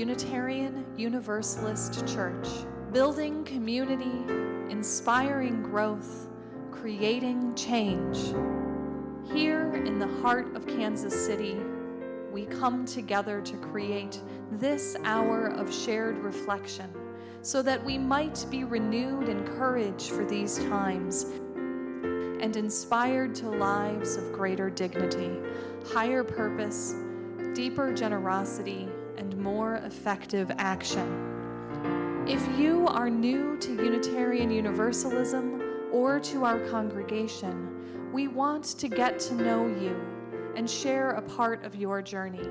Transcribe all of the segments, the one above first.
Unitarian Universalist Church, building community, inspiring growth, creating change. Here in the heart of Kansas City, we come together to create this hour of shared reflection so that we might be renewed in courage for these times and inspired to lives of greater dignity, higher purpose, deeper generosity, and more effective action. If you are new to Unitarian Universalism or to our congregation, we want to get to know you and share a part of your journey.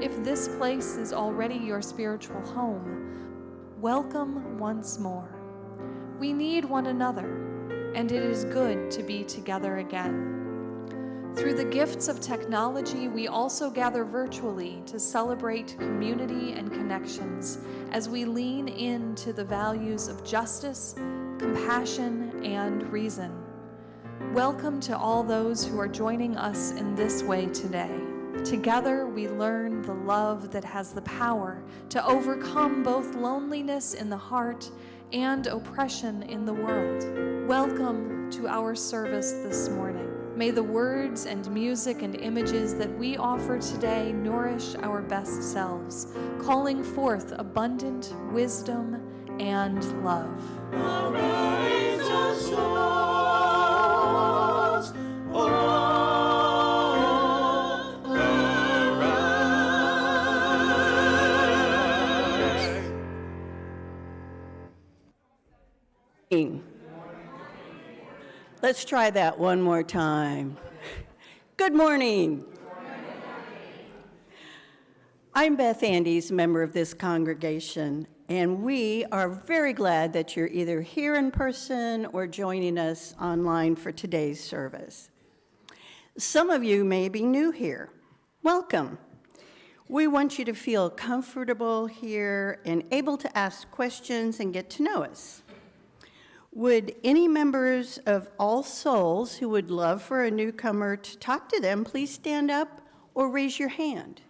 If this place is already your spiritual home, welcome once more. We need one another, and it is good to be together again. Through the gifts of technology, we also gather virtually to celebrate community and connections as we lean into the values of justice, compassion, and reason. Welcome to all those who are joining us in this way today. Together, we learn the love that has the power to overcome both loneliness in the heart and oppression in the world. Welcome to our service this morning. May the words and music and images that we offer today nourish our best selves, calling forth abundant wisdom and love. Arise, O souls, all arise. Let's try that one more time. Good morning. I'm Beth Andes, member of this congregation, and we are very glad that you're either here in person or joining us online for today's service. Some of you may be new here. Welcome. We want you to feel comfortable here and able to ask questions and get to know us. Would any members of All Souls who would love for a newcomer to talk to them, please stand up or raise your hand?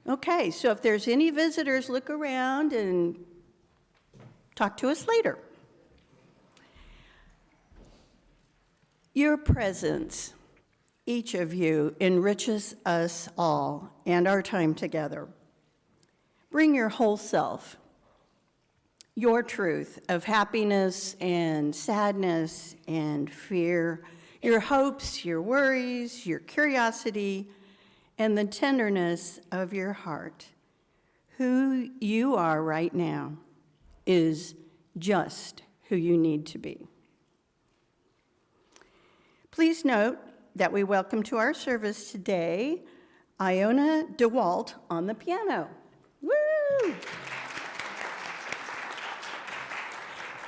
Okay, so if there's any visitors, look around and talk to us later. Your presence, each of you, enriches us all and our time together. Bring your whole self, your truth of happiness and sadness and fear, your hopes, your worries, your curiosity, and the tenderness of your heart. Who you are right now is just who you need to be. Please note that we welcome to our service today Iona DeWalt on the piano. Woo!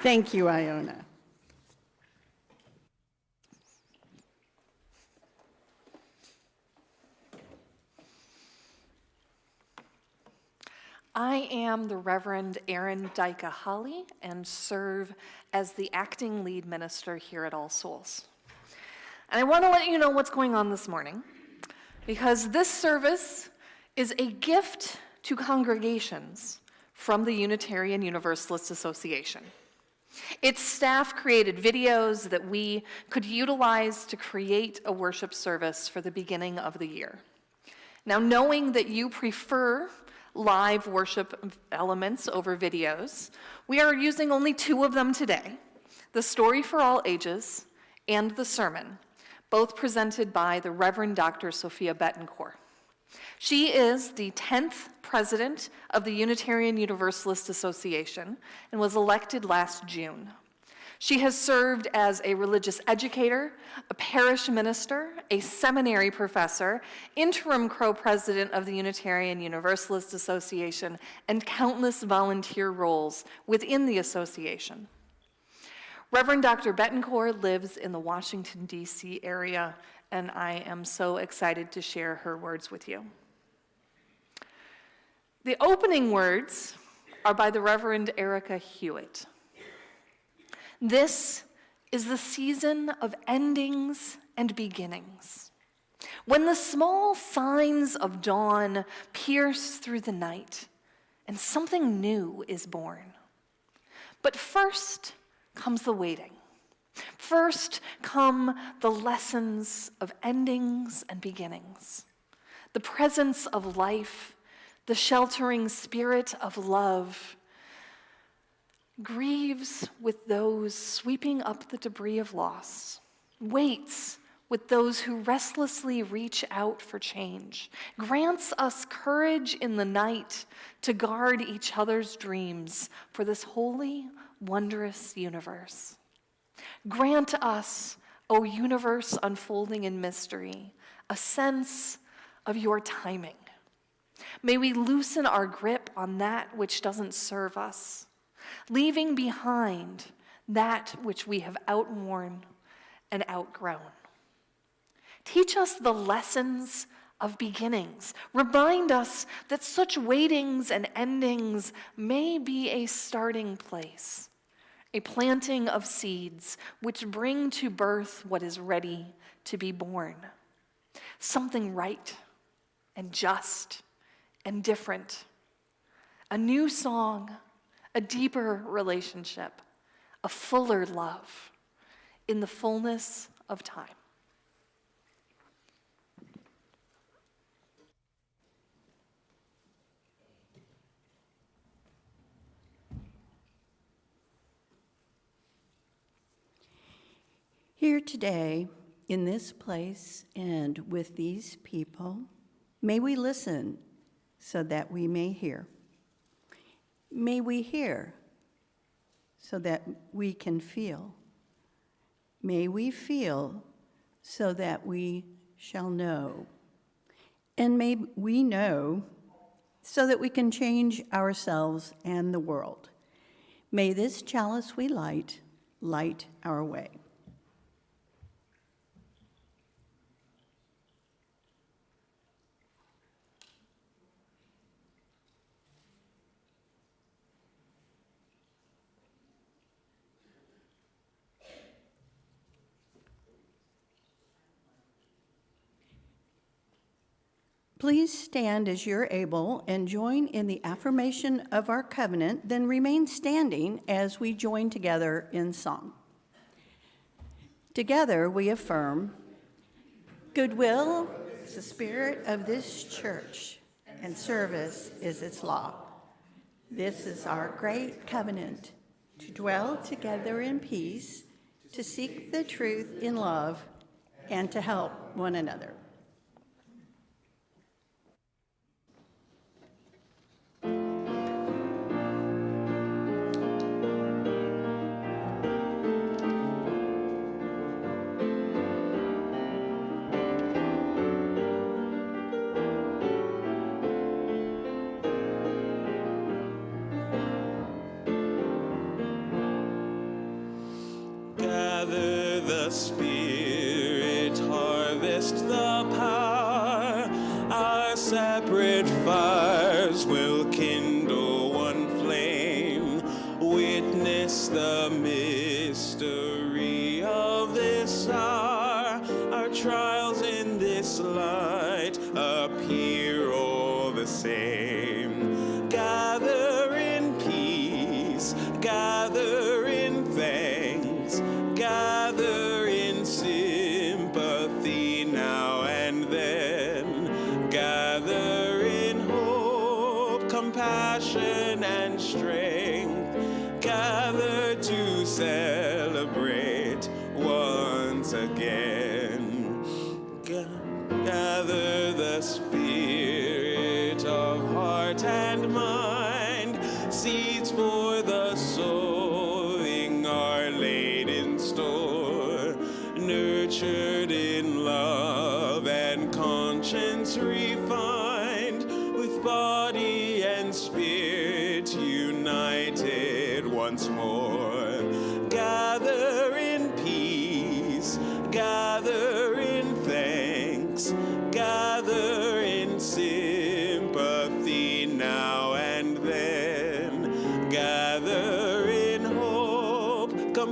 Thank you, Iona. I am the Reverend Erin Dyka Holly and serve as the acting lead minister here at All Souls. And I want to let you know what's going on this morning, because this service is a gift to congregations from the Unitarian Universalist Association. Its staff created videos that we could utilize to create a worship service for the beginning of the year. Now, knowing that you prefer live worship elements over videos, we are using only 2 of them today, the Story for All Ages and the Sermon, both presented by the Reverend Dr. Sofia Betancourt. She is the 10th president of the Unitarian Universalist Association and was elected last June. She has served as a religious educator, a parish minister, a seminary professor, interim co-president of the Unitarian Universalist Association, and countless volunteer roles within the association. Reverend Dr. Betancourt lives in the Washington, D.C. area, and I am so excited to share her words with you. The opening words are by the Reverend Erica Hewitt. This is the season of endings and beginnings. When the small signs of dawn pierce through the night and something new is born. But first comes the waiting. First come the lessons of endings and beginnings, the presence of life, the sheltering spirit of love, grieves with those sweeping up the debris of loss, waits with those who restlessly reach out for change, grants us courage in the night to guard each other's dreams for this holy, wondrous universe. Grant us, O universe unfolding in mystery, a sense of your timing. May we loosen our grip on that which doesn't serve us, leaving behind that which we have outworn and outgrown. Teach us the lessons of beginnings. Remind us that such waitings and endings may be a starting place, a planting of seeds which bring to birth what is ready to be born. Something right and just and different. A new song, a deeper relationship, a fuller love in the fullness of time. Here today, in this place and with these people, may we listen so that we may hear. May we hear so that we can feel. May we feel so that we shall know. And may we know so that we can change ourselves and the world. May this chalice we light our way. Please stand as you're able and join in the affirmation of our covenant, then remain standing as we join together in song. Together we affirm, goodwill is the spirit of this church, and service is its law. This is our great covenant, to dwell together in peace, to seek the truth in love, and to help one another. Gather the Spirit, harvest the power. Our separate fires will kindle one flame. Witness the mystery of this hour. Our trials in this light appear all the same. Gather in peace, gather in thanks, gather in sympathy now and then. Gather in hope, compassion, and strength. Gather to celebrate once again. Gather the spirit of heart and mind. Seeds for the sowing are laid in store, nurtured in love and conscience refined, with body and spirit united once more. Gather in peace, gather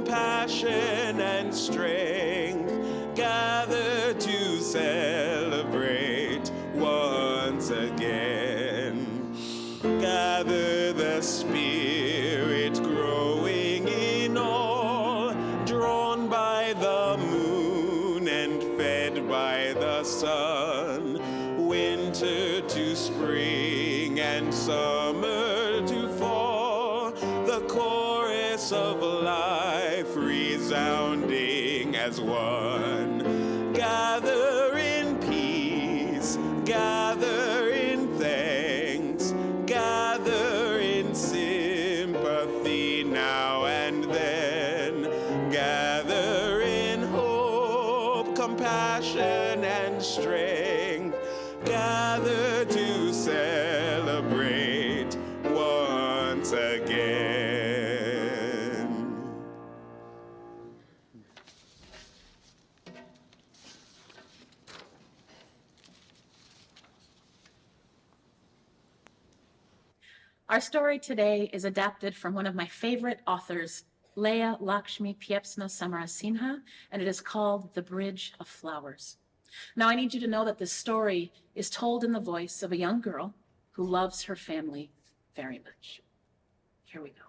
compassion and strength, gather to celebrate once again. Gather the Spirit growing in all, drawn by the moon and fed by the sun, winter to spring and summer to fall, the chorus of life resounding as one. Gather in peace, gather in thanks, gather in sympathy now and then, gather in hope, compassion and strength, gather to celebrate once again. Our story today is adapted from one of my favorite authors, Leah Lakshmi Piepzna Samarasinha, and it is called The Bridge of Flowers. Now, I need you to know that this story is told in the voice of a young girl who loves her family very much. Here we go.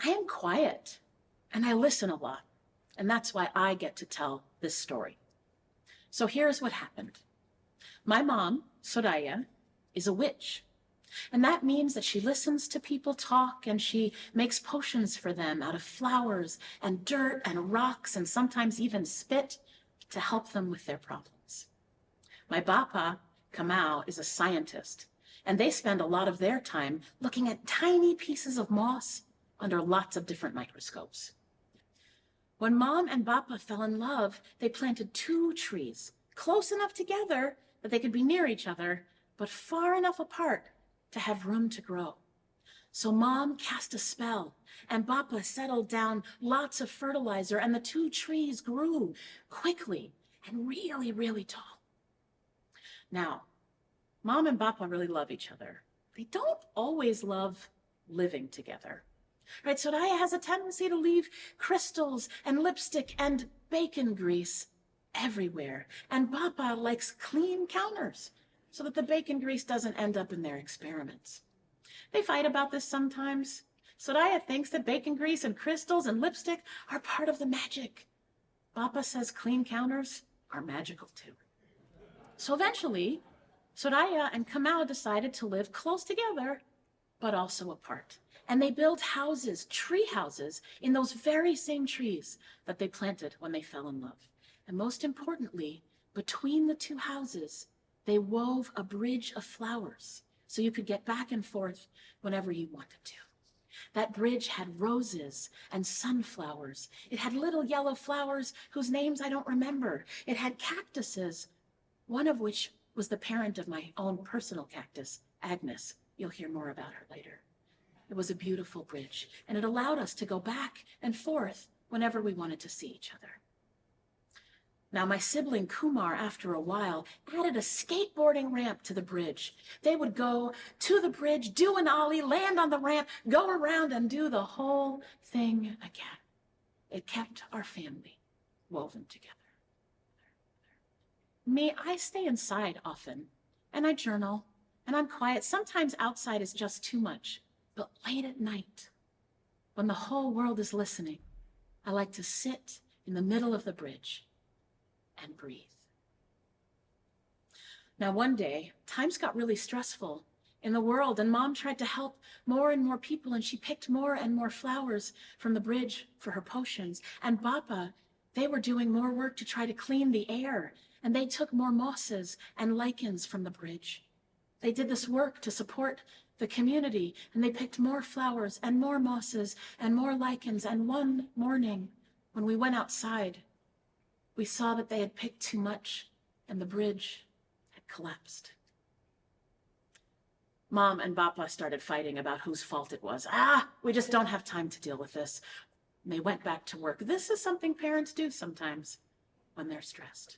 I am quiet and I listen a lot, and that's why I get to tell this story. So here's what happened. My mom, Soraya, is a witch. And that means that she listens to people talk and she makes potions for them out of flowers and dirt and rocks and sometimes even spit to help them with their problems. My Bapa, Kamau, is a scientist, and they spend a lot of their time looking at tiny pieces of moss under lots of different microscopes. When Mom and Bapa fell in love, they planted 2 trees, close enough together that they could be near each other, but far enough apart to have room to grow. So Mom cast a spell, and Bapa settled down lots of fertilizer, and the 2 trees grew quickly and really, really tall. Now, Mom and Bapa really love each other. They don't always love living together. Right, Soraya has a tendency to leave crystals and lipstick and bacon grease everywhere, and Bapa likes clean counters so that the bacon grease doesn't end up in their experiments. They fight about this sometimes. Soraya thinks that bacon grease and crystals and lipstick are part of the magic. Bapa says clean counters are magical too. So eventually, Soraya and Kamau decided to live close together, but also apart. And they built houses, tree houses, in those very same trees that they planted when they fell in love. And most importantly, between the 2 houses, they wove a bridge of flowers so you could get back and forth whenever you wanted to. That bridge had roses and sunflowers. It had little yellow flowers whose names I don't remember. It had cactuses, one of which was the parent of my own personal cactus, Agnes. You'll hear more about her later. It was a beautiful bridge, and it allowed us to go back and forth whenever we wanted to see each other. Now, my sibling Kumar, after a while, added a skateboarding ramp to the bridge. They would go to the bridge, do an ollie, land on the ramp, go around and do the whole thing again. It kept our family woven together. Me, I stay inside often, and I journal, and I'm quiet. Sometimes outside is just too much. But late at night, when the whole world is listening, I like to sit in the middle of the bridge and breathe. Now, one day, times got really stressful in the world, and Mom tried to help more and more people, and she picked more and more flowers from the bridge for her potions. And Bapa, they were doing more work to try to clean the air, and they took more mosses and lichens from the bridge. They did this work to support the community, and they picked more flowers and more mosses and more lichens. And one morning, when we went outside, we saw that they had picked too much, and the bridge had collapsed. Mom and Bapa started fighting about whose fault it was. We just don't have time to deal with this. And they went back to work. This is something parents do sometimes when they're stressed.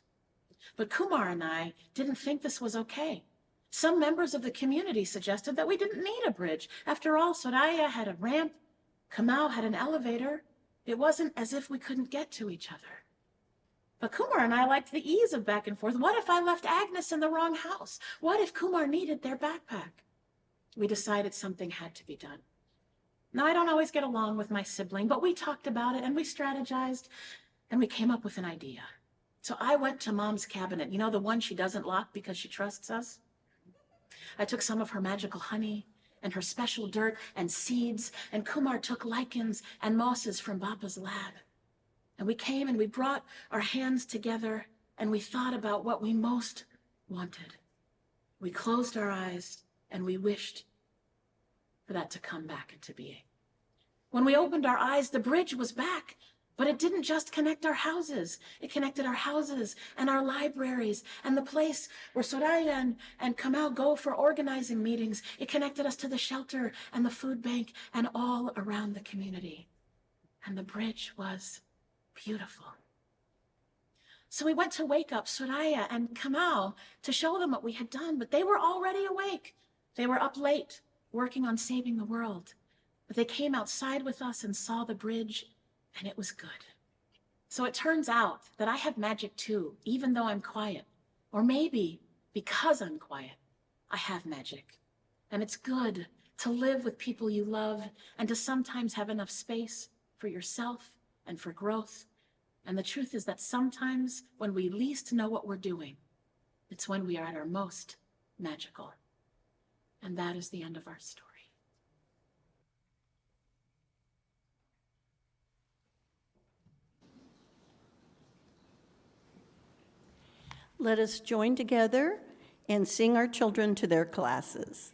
But Kumar and I didn't think this was okay. Some members of the community suggested that we didn't need a bridge. After all, Soraya had a ramp, Kamau had an elevator. It wasn't as if we couldn't get to each other. But Kumar and I liked the ease of back and forth. What if I left Agnes in the wrong house? What if Kumar needed their backpack? We decided something had to be done. Now, I don't always get along with my sibling, but we talked about it and we strategized and we came up with an idea. So I went to Mom's cabinet, you know, the one she doesn't lock because she trusts us. I took some of her magical honey and her special dirt and seeds, and Kumar took lichens and mosses from Bapa's lab. And we came and we brought our hands together and we thought about what we most wanted. We closed our eyes and we wished for that to come back into being. When we opened our eyes, the bridge was back, but it didn't just connect our houses. It connected our houses and our libraries and the place where Soraya and Kamau go for organizing meetings. It connected us to the shelter and the food bank and all around the community. And the bridge was beautiful. So we went to wake up Soraya and Kamau to show them what we had done, but they were already awake. They were up late, working on saving the world. But they came outside with us and saw the bridge, and it was good. So it turns out that I have magic too, even though I'm quiet. Or maybe because I'm quiet, I have magic. And it's good to live with people you love and to sometimes have enough space for yourself and for growth. And the truth is that sometimes when we least know what we're doing, it's when we are at our most magical. And that is the end of our story. Let us join together and sing our children to their classes.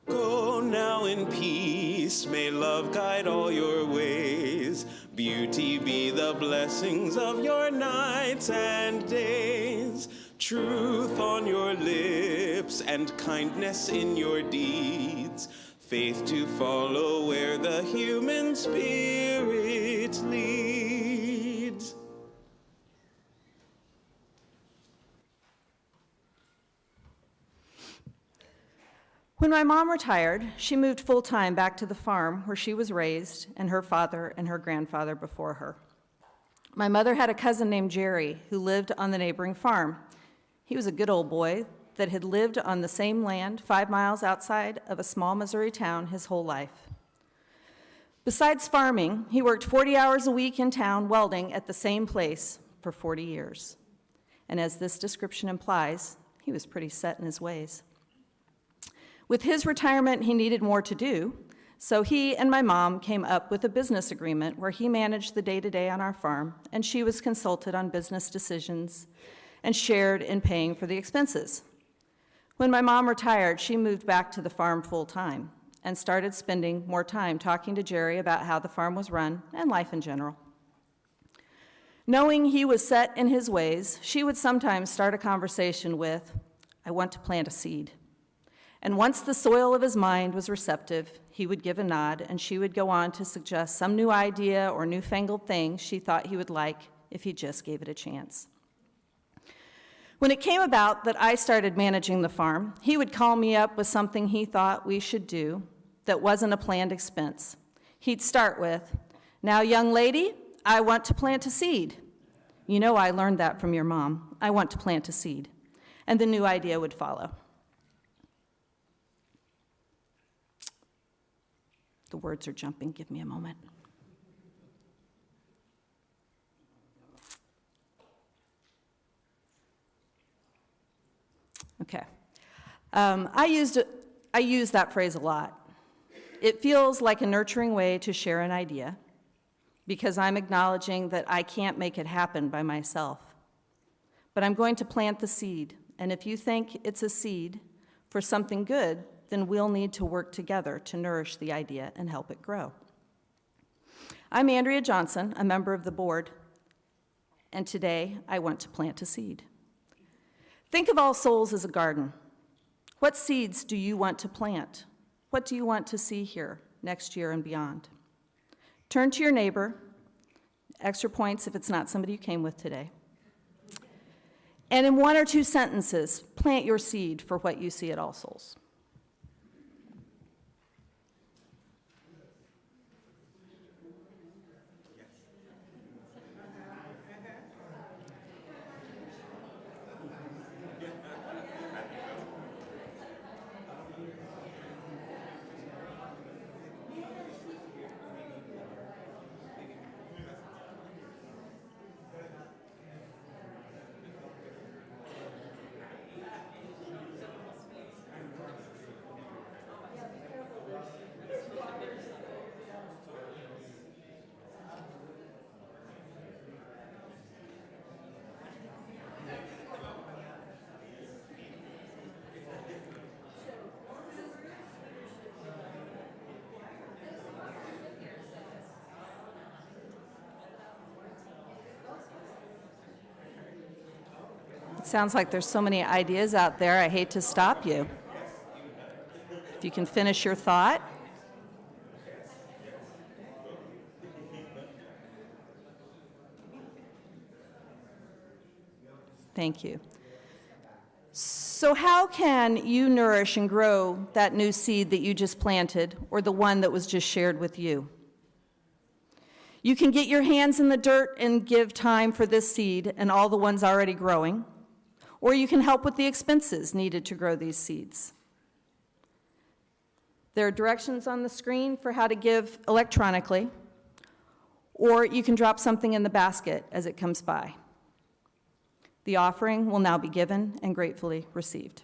Go now in peace, may love guide all your ways. Beauty be the blessings of your nights and days. Truth on your lips and kindness in your deeds. Faith to follow where the human spirit leads. When my mom retired, she moved full-time back to the farm where she was raised and her father and her grandfather before her. My mother had a cousin named Jerry who lived on the neighboring farm. He was a good old boy that had lived on the same land 5 miles outside of a small Missouri town his whole life. Besides farming, he worked 40 hours a week in town welding at the same place for 40 years. And as this description implies, he was pretty set in his ways. With his retirement, he needed more to do, so he and my mom came up with a business agreement where he managed the day-to-day on our farm, and she was consulted on business decisions and shared in paying for the expenses. When my mom retired, she moved back to the farm full-time and started spending more time talking to Jerry about how the farm was run and life in general. Knowing he was set in his ways, she would sometimes start a conversation with, "I want to plant a seed." And once the soil of his mind was receptive, he would give a nod, and she would go on to suggest some new idea or newfangled thing she thought he would like if he just gave it a chance. When it came about that I started managing the farm, he would call me up with something he thought we should do that wasn't a planned expense. He'd start with, "Now, young lady, I want to plant a seed." "You know I learned that from your mom. I want to plant a seed." And the new idea would follow. The words are jumping. Give me a moment. Okay. I use that phrase a lot. It feels like a nurturing way to share an idea because I'm acknowledging that I can't make it happen by myself. But I'm going to plant the seed, and if you think it's a seed for something good, then we'll need to work together to nourish the idea and help it grow. I'm Andrea Johnson, a member of the board, and today I want to plant a seed. Think of All Souls as a garden. What seeds do you want to plant? What do you want to see here next year and beyond? Turn to your neighbor, extra points if it's not somebody you came with today, And in 1 or 2 sentences, plant your seed for what you see at All Souls. It sounds like there's so many ideas out there. I hate to stop you. If you can finish your thought. Thank you. So how can you nourish and grow that new seed that you just planted, or the one that was just shared with you? You can get your hands in the dirt and give time for this seed and all the ones already growing, or you can help with the expenses needed to grow these seeds. There are directions on the screen for how to give electronically, or you can drop something in the basket as it comes by. The offering will now be given and gratefully received.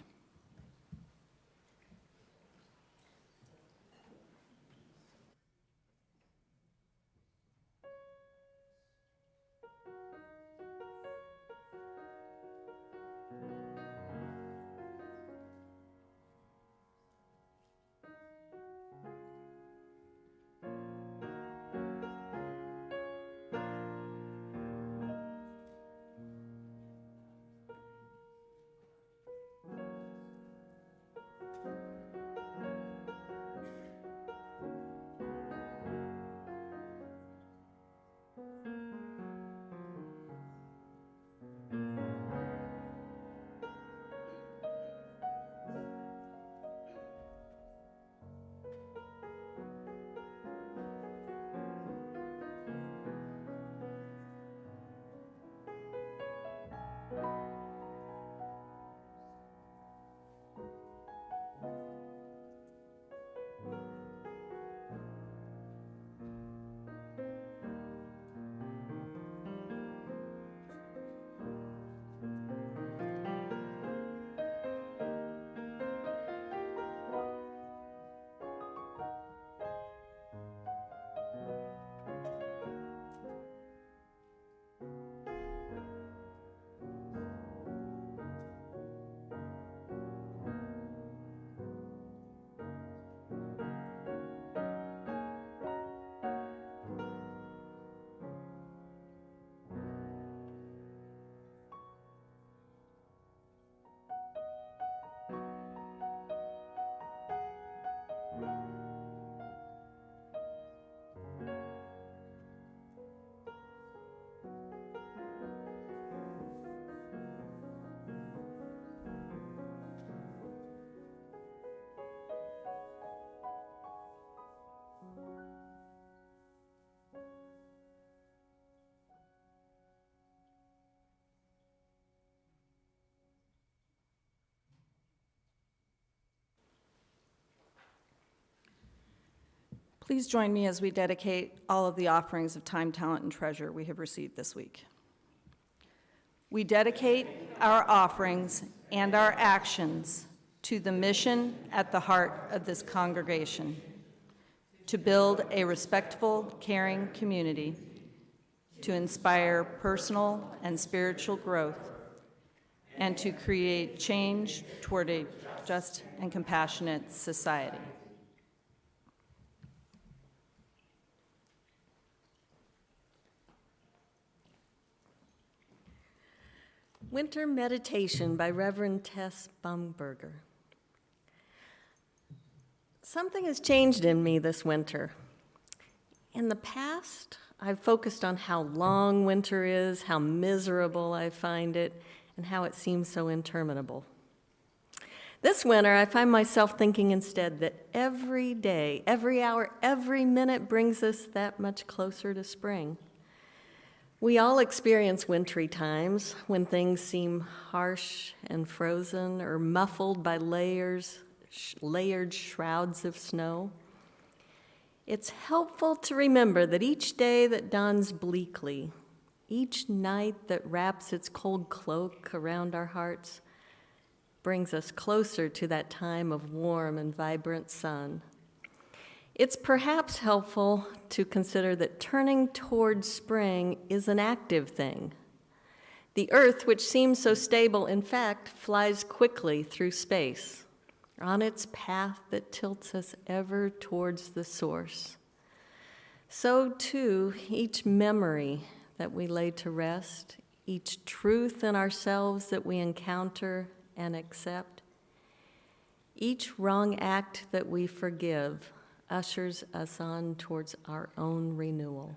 Please join me as we dedicate all of the offerings of time, talent, and treasure we have received this week. We dedicate our offerings and our actions to the mission at the heart of this congregation, to build a respectful, caring community, to inspire personal and spiritual growth, and to create change toward a just and compassionate society. Winter Meditation by Reverend Tess Bumberger. Something has changed in me this winter. In the past, I've focused on how long winter is, how miserable I find it, and how it seems so interminable. This winter, I find myself thinking instead that every day, every hour, every minute brings us that much closer to spring. We all experience wintry times when things seem harsh and frozen or muffled by layered shrouds of snow. It's helpful to remember that each day that dawns bleakly, each night that wraps its cold cloak around our hearts, brings us closer to that time of warm and vibrant sun. It's perhaps helpful to consider that turning towards spring is an active thing. The earth, which seems so stable, in fact, flies quickly through space on its path that tilts us ever towards the source. So, too, each memory that we lay to rest, each truth in ourselves that we encounter and accept, each wrong act that we forgive ushers us on towards our own renewal.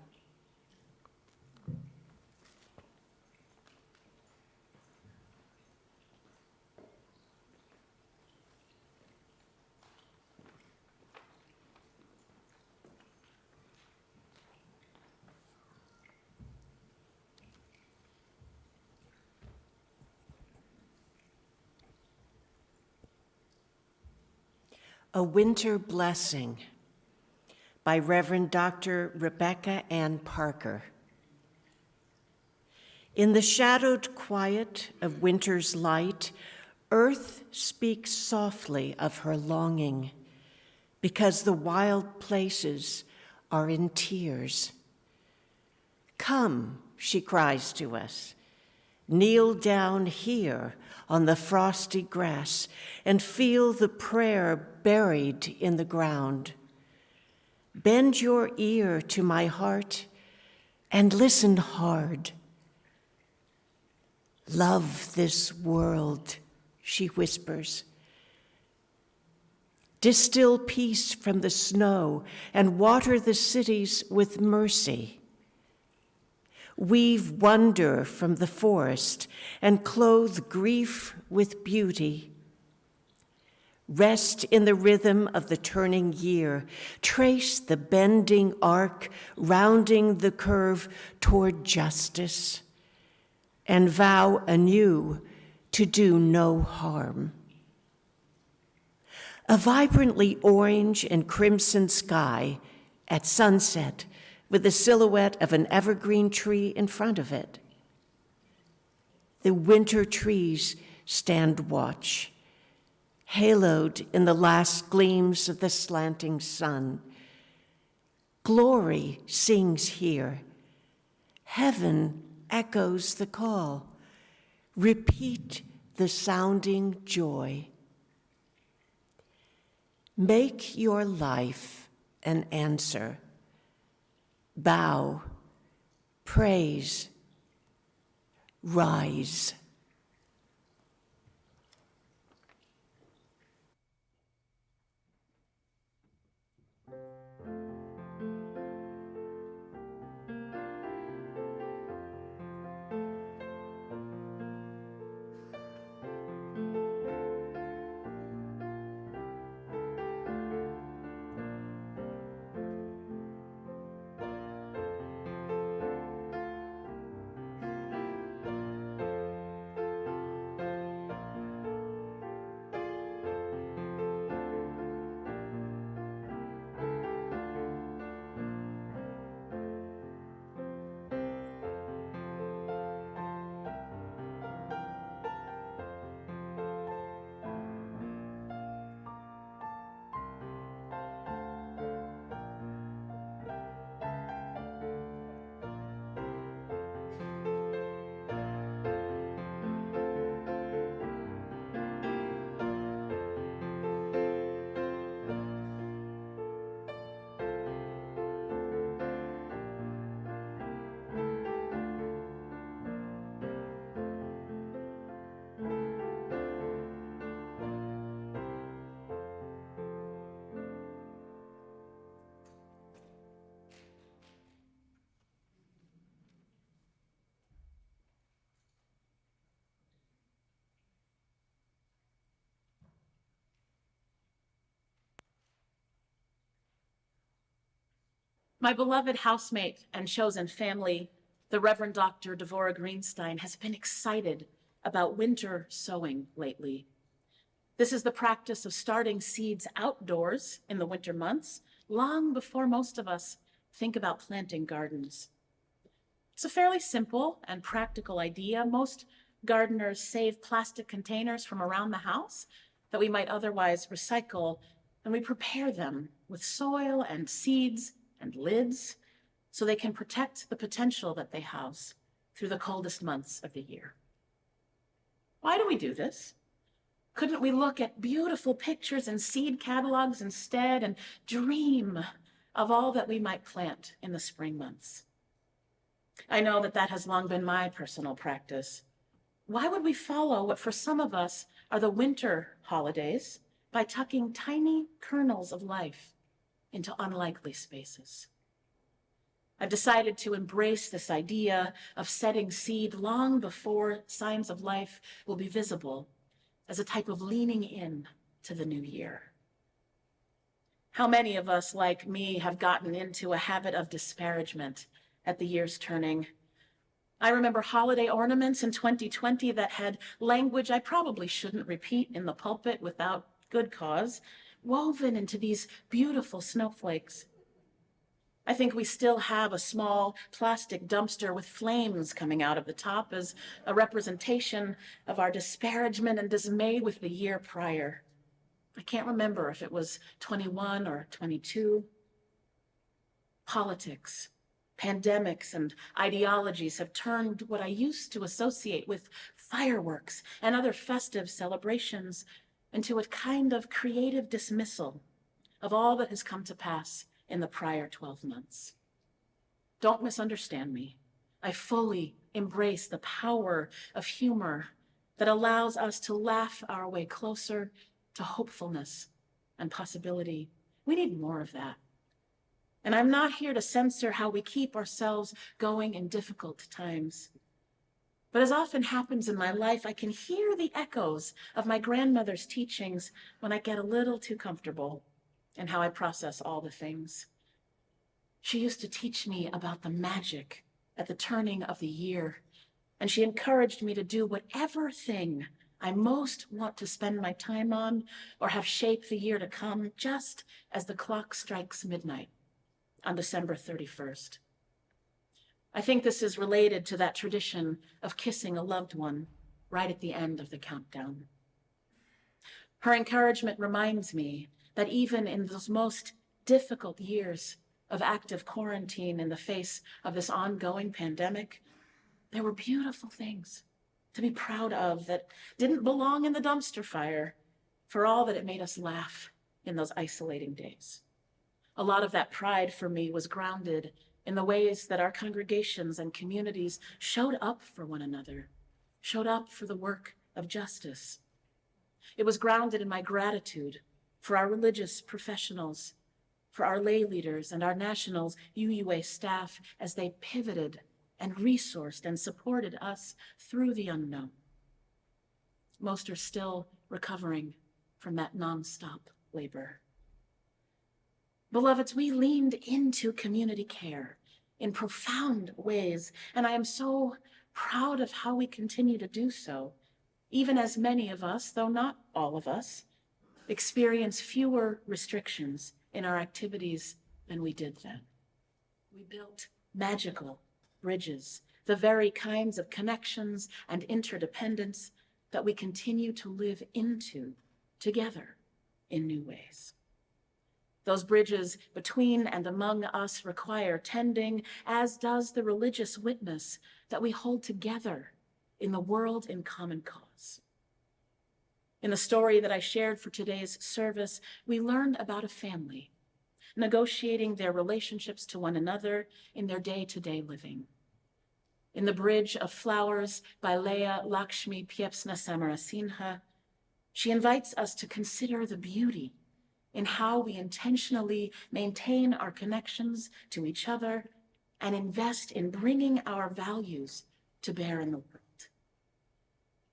A Winter Blessing by Reverend Dr. Rebecca Ann Parker. In the shadowed quiet of winter's light, earth speaks softly of her longing, because the wild places are in tears. Come, she cries to us, kneel down here on the frosty grass and feel the prayer buried in the ground. Bend your ear to my heart and listen hard. Love this world, she whispers. Distill peace from the snow and water the cities with mercy. Weave wonder from the forest and clothe grief with beauty. Rest in the rhythm of the turning year. Trace the bending arc, rounding the curve toward justice, and vow anew to do no harm. A vibrantly orange and crimson sky at sunset with the silhouette of an evergreen tree in front of it. The winter trees stand watch, haloed in the last gleams of the slanting sun. Glory sings here. Heaven echoes the call. Repeat the sounding joy. Make your life an answer. Bow, praise, rise. My beloved housemate and chosen family, the Reverend Dr. Devorah Greenstein, has been excited about winter sowing lately. This is the practice of starting seeds outdoors in the winter months, long before most of us think about planting gardens. It's a fairly simple and practical idea. Most gardeners save plastic containers from around the house that we might otherwise recycle, and we prepare them with soil and seeds and lids so they can protect the potential that they house through the coldest months of the year. Why do we do this? Couldn't we look at beautiful pictures and seed catalogs instead and dream of all that we might plant in the spring months? I know that that has long been my personal practice. Why would we follow what for some of us are the winter holidays by tucking tiny kernels of life into unlikely spaces? I've decided to embrace this idea of setting seed long before signs of life will be visible as a type of leaning in to the new year. How many of us, like me, have gotten into a habit of disparagement at the year's turning? I remember holiday ornaments in 2020 that had language I probably shouldn't repeat in the pulpit without good cause, woven into these beautiful snowflakes. I think we still have a small plastic dumpster with flames coming out of the top as a representation of our disparagement and dismay with the year prior. I can't remember if it was 21 or 22. Politics, pandemics, and ideologies have turned what I used to associate with fireworks and other festive celebrations into a kind of creative dismissal of all that has come to pass in the prior 12 months. Don't misunderstand me. I fully embrace the power of humor that allows us to laugh our way closer to hopefulness and possibility. We need more of that. And I'm not here to censor how we keep ourselves going in difficult times. But as often happens in my life, I can hear the echoes of my grandmother's teachings when I get a little too comfortable in how I process all the things. She used to teach me about the magic at the turning of the year, and she encouraged me to do whatever thing I most want to spend my time on or have shape the year to come, just as the clock strikes midnight on December 31st. I think this is related to that tradition of kissing a loved one right at the end of the countdown. Her encouragement reminds me that even in those most difficult years of active quarantine in the face of this ongoing pandemic, there were beautiful things to be proud of that didn't belong in the dumpster fire, for all that it made us laugh in those isolating days. A lot of that pride for me was grounded in the ways that our congregations and communities showed up for one another, showed up for the work of justice. It was grounded in my gratitude for our religious professionals, for our lay leaders and our nationals UUA staff as they pivoted and resourced and supported us through the unknown. Most are still recovering from that nonstop labor. Beloveds, we leaned into community care in profound ways, and I am so proud of how we continue to do so, even as many of us, though not all of us, experience fewer restrictions in our activities than we did then. We built magical bridges, the very kinds of connections and interdependence that we continue to live into together in new ways. Those bridges between and among us require tending, as does the religious witness that we hold together in the world in common cause. In the story that I shared for today's service, we learned about a family negotiating their relationships to one another in their day-to-day living. In The Bridge of Flowers by Leah Lakshmi Piepsna Samarasinha, she invites us to consider the beauty in how we intentionally maintain our connections to each other and invest in bringing our values to bear in the world.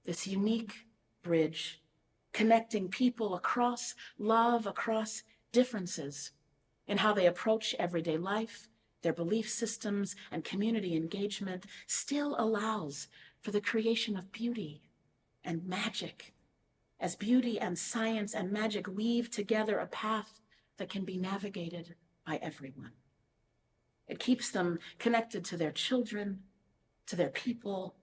This unique bridge connecting people across love, across differences in how they approach everyday life their belief systems and community engagement still allows for the creation of beauty and magic, as beauty and science and magic weave together a path that can be navigated by everyone. It keeps them connected to their children, to their people,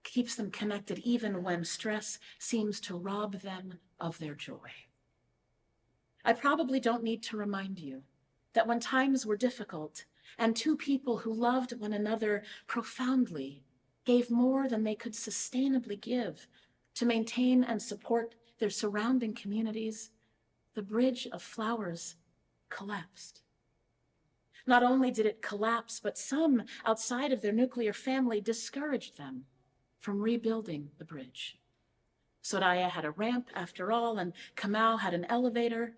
keeps them connected even when stress seems to rob them of their joy. I probably don't need to remind you that when times were difficult and two people who loved one another profoundly gave more than they could sustainably give to maintain and support their surrounding communities, the bridge of flowers collapsed. Not only did it collapse, but some outside of their nuclear family discouraged them from rebuilding the bridge. Soraya had a ramp after all, and Kamau had an elevator.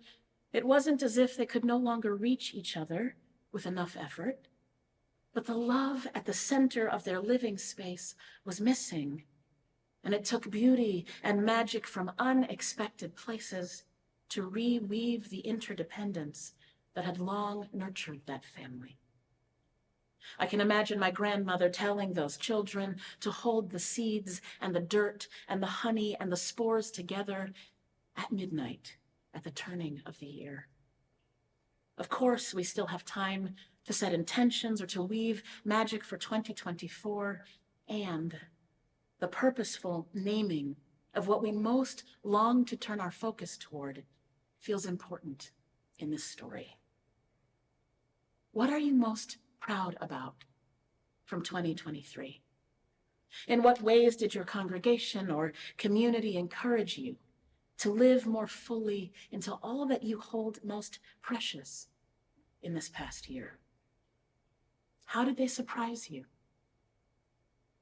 It wasn't as if they could no longer reach each other with enough effort, but the love at the center of their living space was missing, and it took beauty and magic from unexpected places to reweave the interdependence that had long nurtured that family. I can imagine my grandmother telling those children to hold the seeds and the dirt and the honey and the spores together at midnight at the turning of the year. Of course, we still have time to set intentions or to weave magic for 2024, and the purposeful naming of what we most long to turn our focus toward feels important in this story. What are you most proud about from 2023? In what ways did your congregation or community encourage you to live more fully into all that you hold most precious in this past year? How did they surprise you?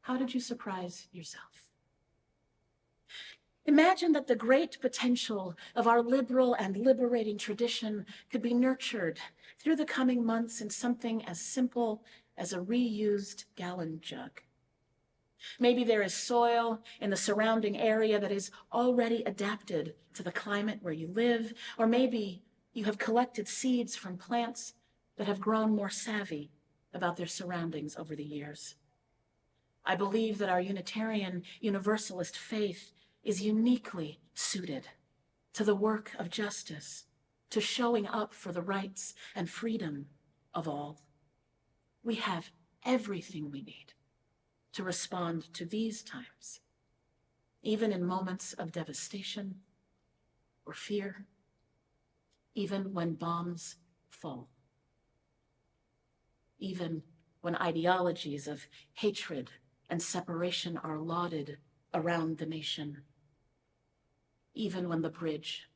How did you surprise yourself? Imagine that the great potential of our liberal and liberating tradition could be nurtured through the coming months in something as simple as a reused gallon jug. Maybe there is soil in the surrounding area that is already adapted to the climate where you live, or maybe you have collected seeds from plants that have grown more savvy about their surroundings over the years. I believe that our Unitarian Universalist faith is uniquely suited to the work of justice, to showing up for the rights and freedom of all. We have everything we need to respond to these times, even in moments of devastation or fear, even when bombs fall, even when ideologies of hatred and separation are lauded around the nation, even when the bridge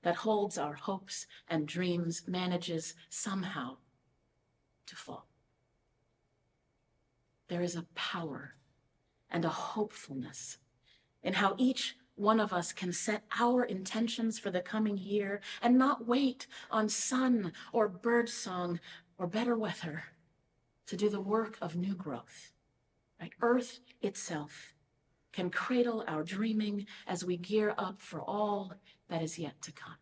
that holds our hopes and dreams manages somehow to fall. There is a power and a hopefulness in how each one of us can set our intentions for the coming year and not wait on sun or bird song or better weather to do the work of new growth. Right? Earth itself can cradle our dreaming as we gear up for all that is yet to come.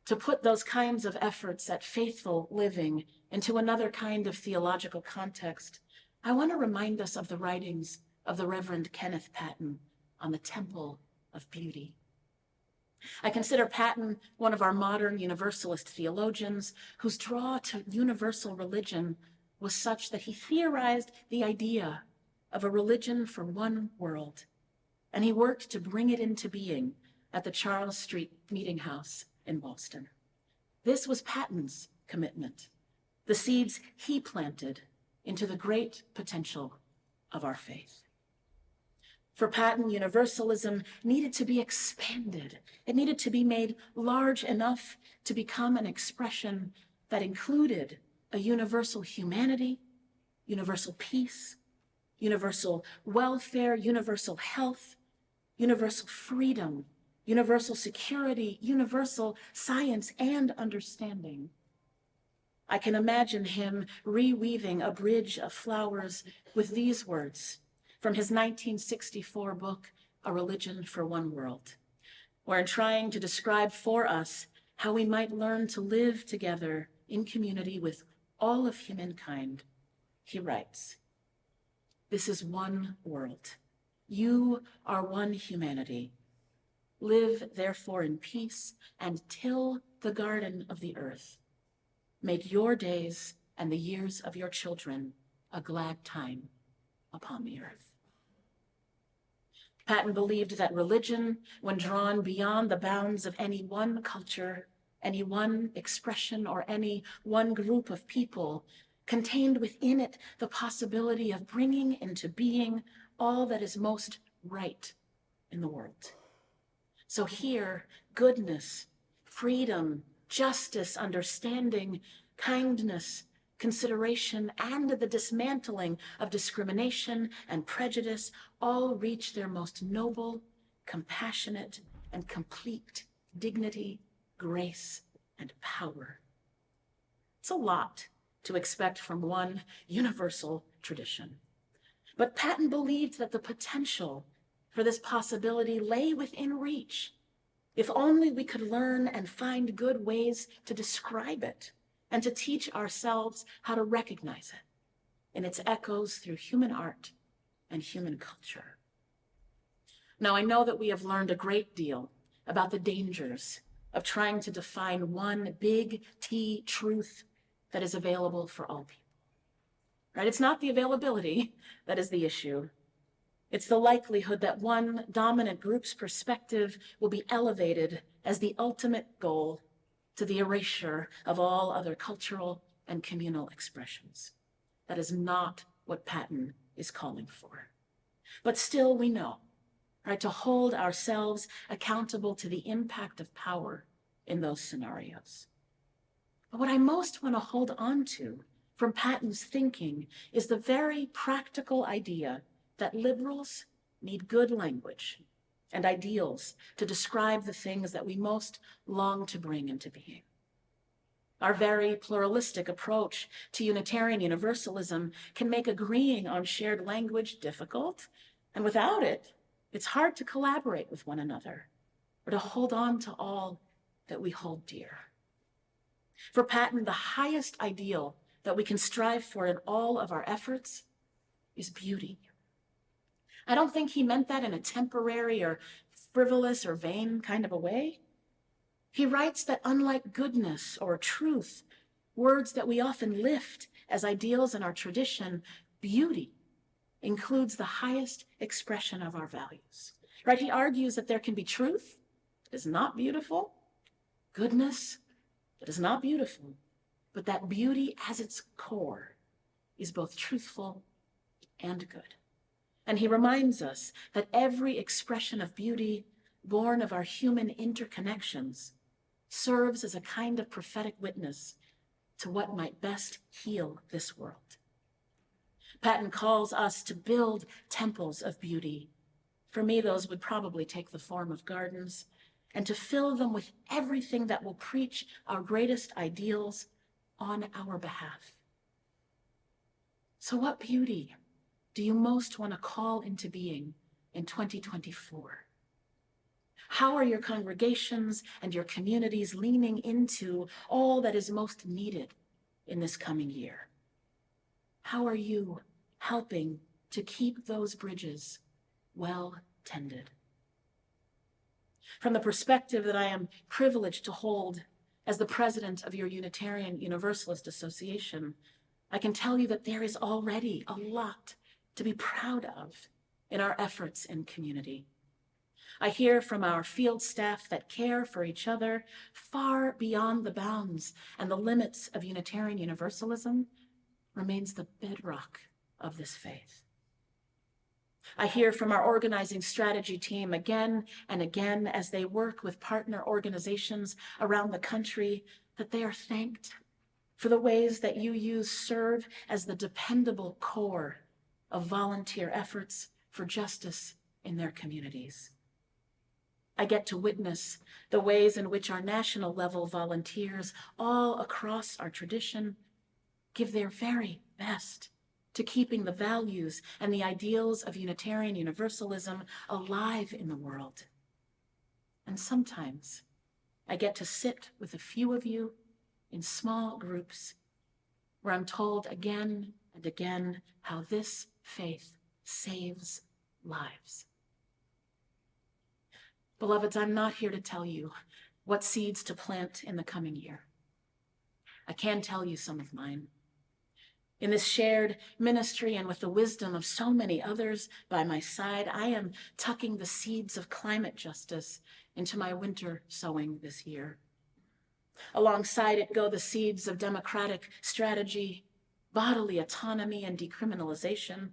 To put those kinds of efforts at faithful living into another kind of theological context, I want to remind us of the writings of the Reverend Kenneth Patton on the Temple of Beauty. I consider Patton one of our modern Universalist theologians whose draw to universal religion was such that he theorized the idea of a religion for one world, and he worked to bring it into being at the Charles Street Meeting House in Boston. This was Patton's commitment, the seeds he planted into the great potential of our faith. For Patton, universalism needed to be expanded. It needed to be made large enough to become an expression that included a universal humanity, universal peace, universal welfare, universal health, universal freedom, universal security, universal science and understanding. I can imagine him reweaving a bridge of flowers with these words from his 1964 book, A Religion for One World, where in trying to describe for us how we might learn to live together in community with all of humankind, he writes, "This is one world. You are one humanity. Live therefore in peace and till the garden of the earth. Make your days and the years of your children a glad time upon the earth." Patton believed that religion, when drawn beyond the bounds of any one culture, any one expression, or any one group of people, contained within it the possibility of bringing into being all that is most right in the world. So here, goodness, freedom, justice, understanding, kindness, consideration, and the dismantling of discrimination and prejudice all reach their most noble, compassionate, and complete dignity, grace, and power. It's a lot to expect from one universal tradition. But Patton believed that the potential for this possibility lay within reach, if only we could learn and find good ways to describe it and to teach ourselves how to recognize it in its echoes through human art and human culture. Now, I know that we have learned a great deal about the dangers of trying to define one big T truth that is available for all people. Right? It's not the availability that is the issue. It's the likelihood that one dominant group's perspective will be elevated as the ultimate goal to the erasure of all other cultural and communal expressions. That is not what Patton is calling for. But still we know, right, to hold ourselves accountable to the impact of power in those scenarios. But what I most want to hold on to from Patton's thinking is the very practical idea that liberals need good language and ideals to describe the things that we most long to bring into being. Our very pluralistic approach to Unitarian Universalism can make agreeing on shared language difficult, and without it, it's hard to collaborate with one another or to hold on to all that we hold dear. For Patton, the highest ideal that we can strive for in all of our efforts is beauty. I don't think he meant that in a temporary or frivolous or vain kind of a way. He writes that unlike goodness or truth, words that we often lift as ideals in our tradition, beauty includes the highest expression of our values. Right? He argues that there can be truth that is not beautiful, goodness that is not beautiful, but that beauty as its core is both truthful and good. And he reminds us that every expression of beauty born of our human interconnections serves as a kind of prophetic witness to what might best heal this world. Patton calls us to build temples of beauty. For me, those would probably take the form of gardens, and to fill them with everything that will preach our greatest ideals on our behalf. So what beauty do you most want to call into being in 2024? How are your congregations and your communities leaning into all that is most needed in this coming year? How are you helping to keep those bridges well tended? From the perspective that I am privileged to hold as the president of your Unitarian Universalist Association, I can tell you that there is already a lot to be proud of in our efforts in community. I hear from our field staff that care for each other far beyond the bounds and the limits of Unitarian Universalism remains the bedrock of this faith. I hear from our organizing strategy team again and again as they work with partner organizations around the country that they are thanked for the ways that UUs serve as the dependable core of volunteer efforts for justice in their communities. I get to witness the ways in which our national level volunteers all across our tradition give their very best to keeping the values and the ideals of Unitarian Universalism alive in the world. And sometimes I get to sit with a few of you in small groups where I'm told again and again how this faith saves lives. Beloveds, I'm not here to tell you what seeds to plant in the coming year. I can tell you some of mine. In this shared ministry and with the wisdom of so many others by my side, I am tucking the seeds of climate justice into my winter sowing this year. Alongside it go the seeds of democratic strategy, bodily autonomy, and decriminalization.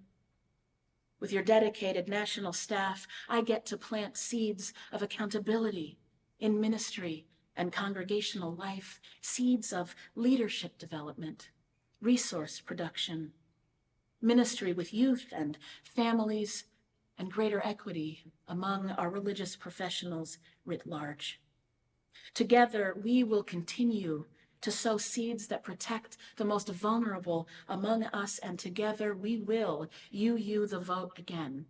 With your dedicated national staff, I get to plant seeds of accountability in ministry and congregational life, seeds of leadership development, resource production, ministry with youth and families, and greater equity among our religious professionals writ large. Together, we will continue to sow seeds that protect the most vulnerable among us, and together we will UU the vote again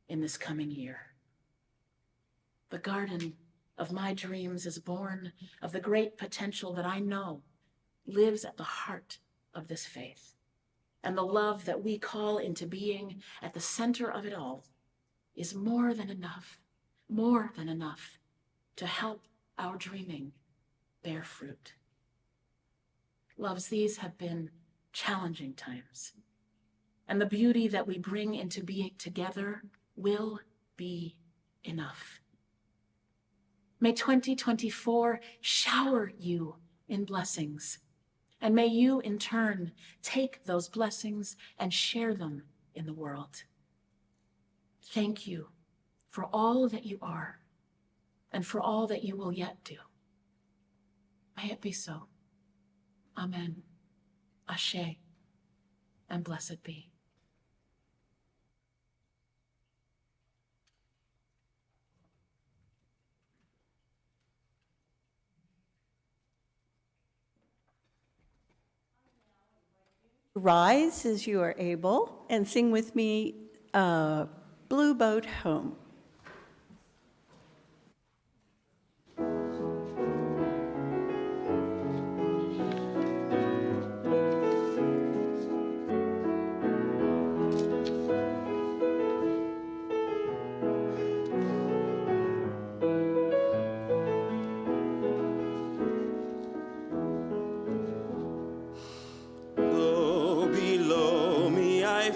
in this coming year. The garden of my dreams is born of the great potential that I know lives at the heart of this faith, and the love that we call into being at the center of it all is more than enough to help our dreaming bear fruit. Loves, these have been challenging times, and the beauty that we bring into being together will be enough. May 2024 shower you in blessings, and may you in turn take those blessings and share them in the world. Thank you for all that you are and for all that you will yet do. May it be so. Amen. Ashe, and blessed be. Rise as you are able and sing with me Blue Boat Home.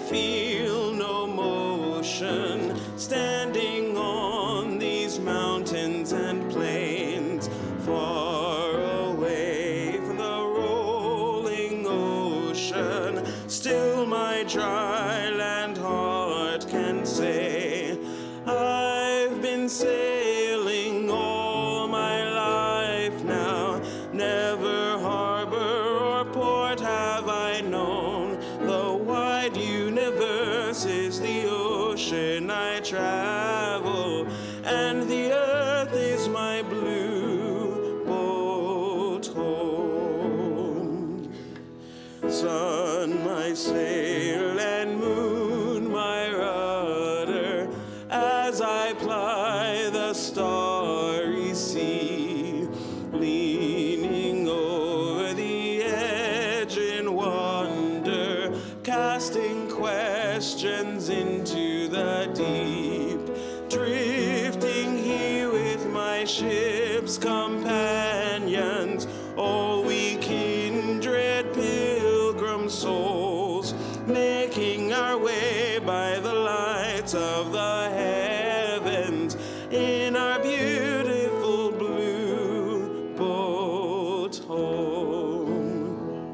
Feel no motion, standing on these mountains and plains, far away from the rolling ocean. Still my dry land heart can say, I've been sailing all my life now, never harbor or port have I known. The wide universe is the ocean I travel, and the earth is my blue boat home. Sun, my sail, and moon, my rudder, as I ply the starry sea, leaning over the edge in wonder, casting questions into the deep, drifting here with my ship's companions, all we kindred pilgrim souls, making our way by the lights of the heavens in our beautiful blue boat home.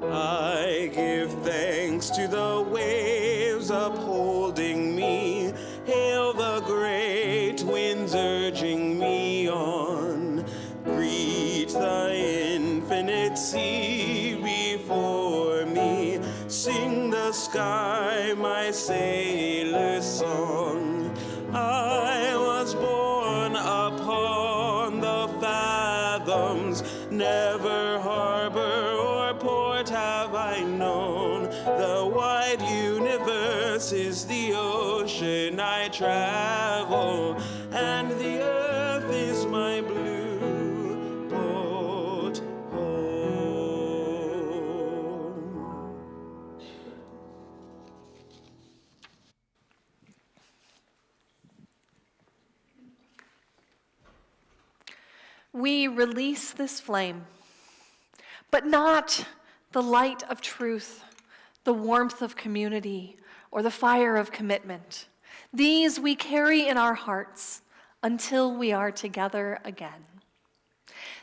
I give thanks to the waves upholding me, hail the great winds urging me on, greet the infinite sea before me, sing the sky my sailor's song. I was born upon the fathoms, never harbor or port have I known. The wide universe is the ocean I travel, and the earth is my blue boat we release this flame, but not the light of truth, the warmth of community, or the fire of commitment. These we carry in our hearts until we are together again.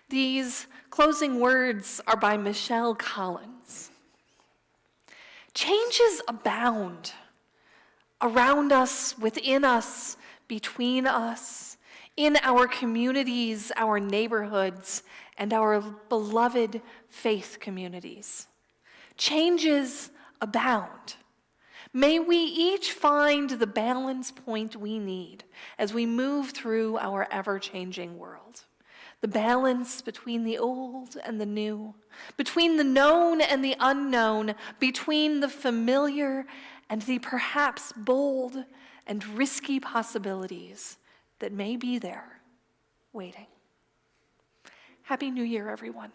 These closing words are by Michelle Collins. Changes abound around us, within us, between us, in our communities, our neighborhoods, and our beloved faith communities. Changes abound. May we each find the balance point we need as we move through our ever-changing world. The balance between the old and the new, between the known and the unknown, between the familiar and the perhaps bold and risky possibilities that may be there waiting. Happy New Year, everyone.